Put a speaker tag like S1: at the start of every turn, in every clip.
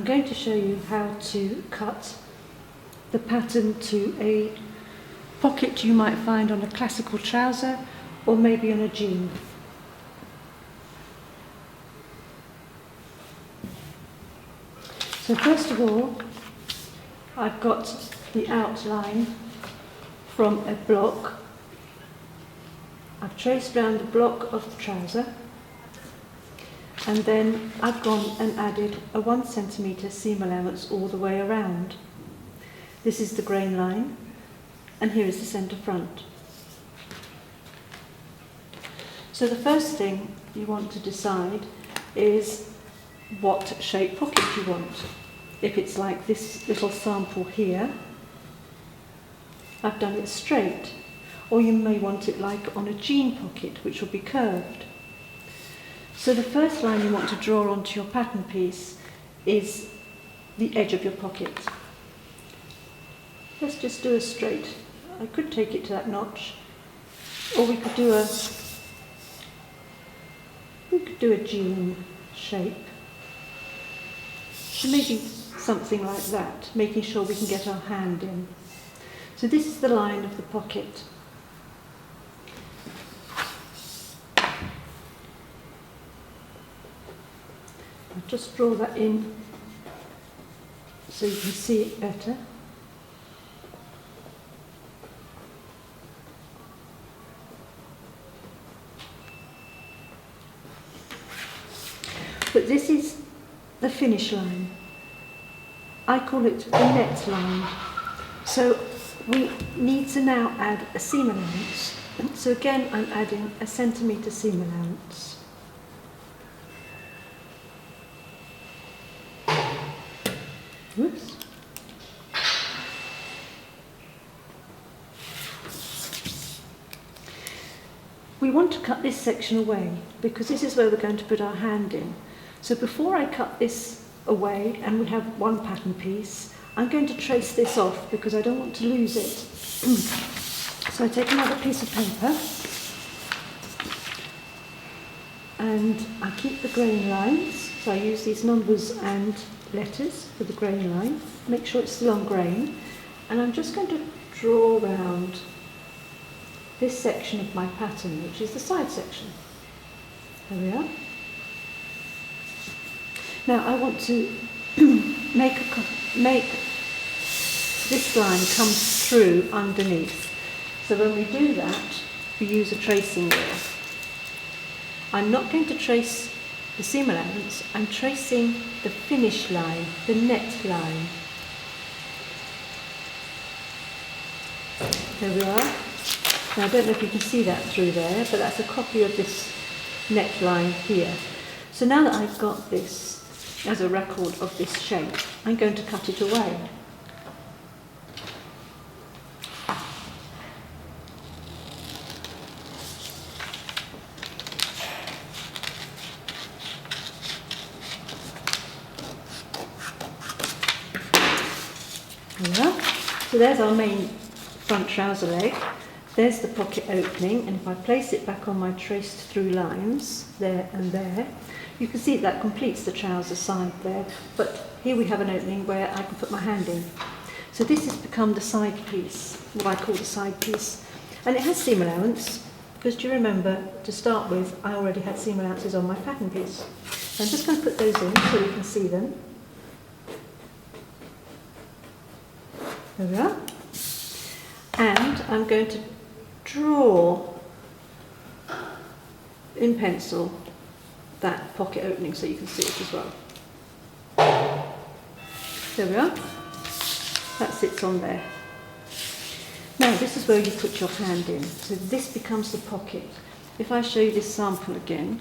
S1: I'm going to show you how to cut the pattern to a pocket you might find on a classical trouser or maybe on a jean. So first of all, I've got the outline from a block. I've traced round the block of the trouser, and then I've gone and added a 1 centimetre seam allowance all the way around. This is the grain line, and here is the centre front. So the first thing you want to decide is what shape pocket you want. If it's like this little sample here, I've done it straight, or you may want it like on a jean pocket, which will be curved. So the first line you want to draw onto your pattern piece is the edge of your pocket. Let's just do a straight. I could take it to that notch, or we could do a jean shape. So maybe something like that, making sure we can get our hand in. So this is the line of the pocket. I'll just draw that in so you can see it better. But this is the finish line. I call it the net line. So we need to now add a seam allowance. So again, I'm adding a centimetre seam allowance. Whoops. We want to cut this section away because this is where we're going to put our hand in. So before I cut this away and we have one pattern piece, I'm going to trace this off because I don't want to lose it. So I take another piece of paper and I keep the grain lines. So I use these numbers and letters for the grain line. Make sure it's still on grain. And I'm just going to draw around this section of my pattern, which is the side section. There we are. Now I want to make this line come through underneath. So when we do that, we use a tracing wheel. I'm not going to trace the seam allowance, I'm tracing the finish line, the net line. There we are. Now I don't know if you can see that through there, but that's a copy of this net line here. So now that I've got this as a record of this shape, I'm going to cut it away. So there's our main front trouser leg. There's the pocket opening, and if I place it back on my traced through lines, there and there, you can see that completes the trouser side there, but here we have an opening where I can put my hand in. So this has become the side piece, what I call the side piece. And it has seam allowance, because do you remember, to start with, I already had seam allowances on my pattern piece. So I'm just going to put those in so you can see them. There we are. And I'm going to draw in pencil that pocket opening so you can see it as well. There we are. That sits on there. Now this is where you put your hand in. So this becomes the pocket. If I show you this sample again,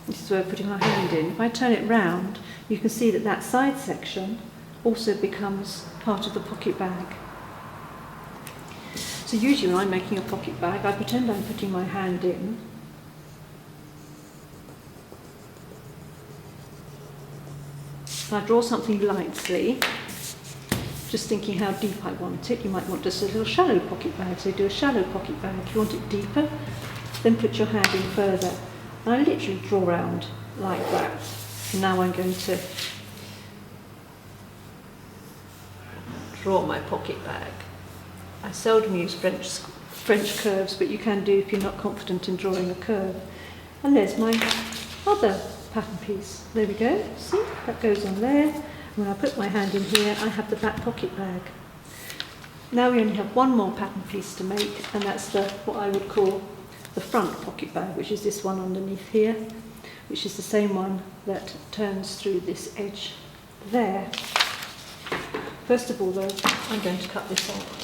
S1: this is where I'm putting my hand in. If I turn it round, you can see that that side section also becomes part of the pocket bag. So usually when I'm making a pocket bag, I pretend I'm putting my hand in. I draw something lightly, just thinking how deep I want it. You might want just a little shallow pocket bag, so do a shallow pocket bag. If you want it deeper, then put your hand in further. And I literally draw round like that. And now I'm going to draw my pocket bag. I seldom use French curves, but you can do if you're not confident in drawing a curve. And there's my other pattern piece. There we go. See, that goes on there. And when I put my hand in here, I have the back pocket bag. Now we only have one more pattern piece to make, and that's what I would call the front pocket bag, which is this one underneath here, which is the same one that turns through this edge there. First of all though, I'm going to cut this out.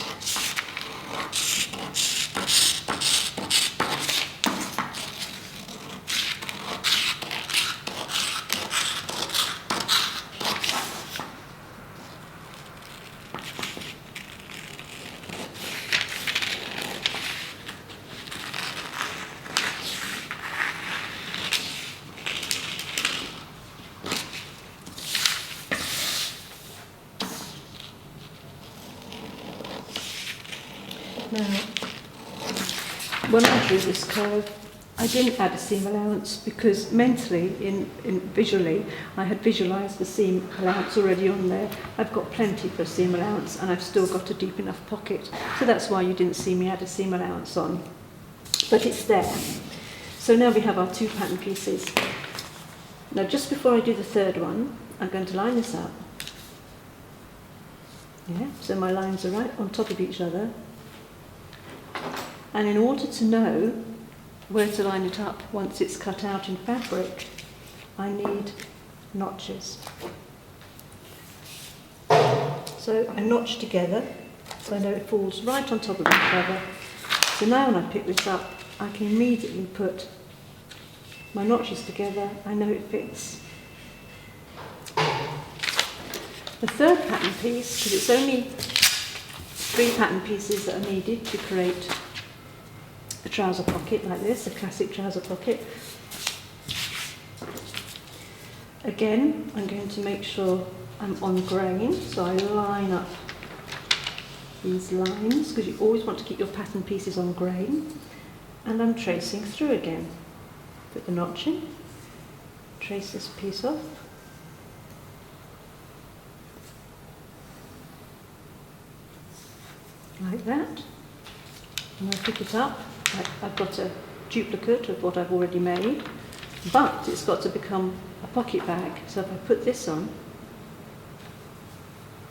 S1: Now, when I drew this curve, I didn't add a seam allowance because mentally, visually, I had visualised the seam allowance already on there. I've got plenty for seam allowance and I've still got a deep enough pocket. So that's why you didn't see me add a seam allowance on. But it's there. So now we have our two pattern pieces. Now just before I do the third one, I'm going to line this up. Yeah, so my lines are right on top of each other. And in order to know where to line it up once it's cut out in fabric, I need notches. So I notch together, so I know it falls right on top of each other. So now when I pick this up, I can immediately put my notches together, I know it fits. The third pattern piece, because it's only 3 pattern pieces that are needed to create a trouser pocket like this, a classic trouser pocket. Again, I'm going to make sure I'm on grain, so I line up these lines, because you always want to keep your pattern pieces on grain, and I'm tracing through again. Put the notch in, trace this piece off, like that, and I pick it up. I've got a duplicate of what I've already made, but it's got to become a pocket bag. So if I put this on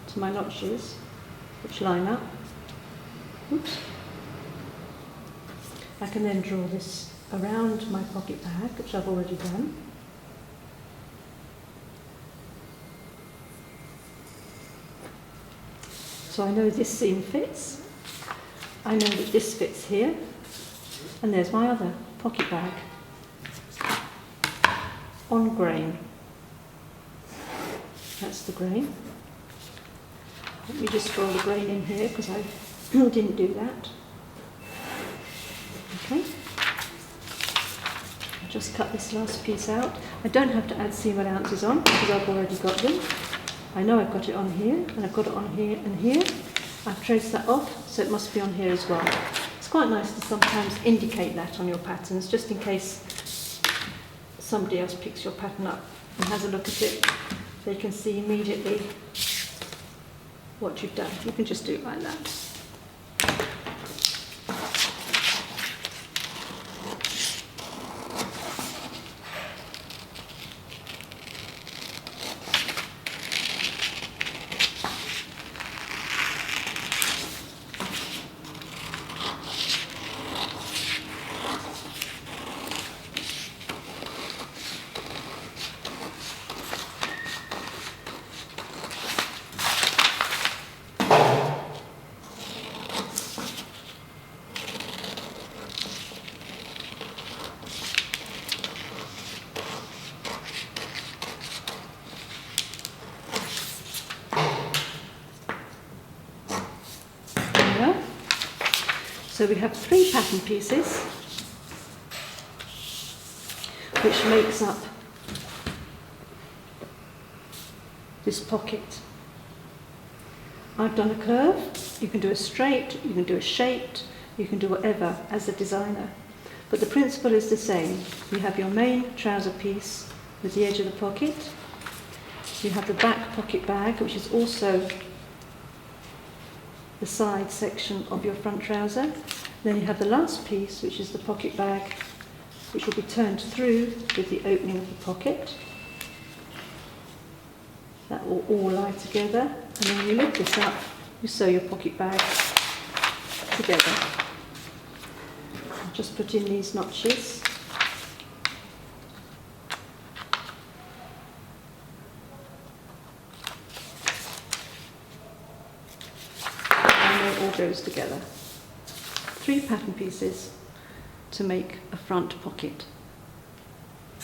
S1: to my notches, which line up, oops, I can then draw this around my pocket bag, which I've already done. So I know this seam fits, I know that this fits here, and there's my other pocket bag on grain. That's the grain. Let me just draw the grain in here because I didn't do that. Okay. I'll just cut this last piece out. I don't have to add seam allowances on because I've already got them. I know I've got it on here, and I've got it on here and here. I've traced that off, so it must be on here as well. It's quite nice to sometimes indicate that on your patterns, just in case somebody else picks your pattern up and has a look at it. They can see immediately what you've done. You can just do it like that. So we have 3 pattern pieces, which makes up this pocket. I've done a curve. You can do a straight, you can do a shaped, you can do whatever as a designer. But the principle is the same. You have your main trouser piece with the edge of the pocket. You have the back pocket bag, which is also the side section of your front trouser. Then you have the last piece, which is the pocket bag, which will be turned through with the opening of the pocket. That will all lie together, and then when you lift this up, you sew your pocket bag together. I'll just put in these notches. And it all goes together. 3 pattern pieces to make a front pocket.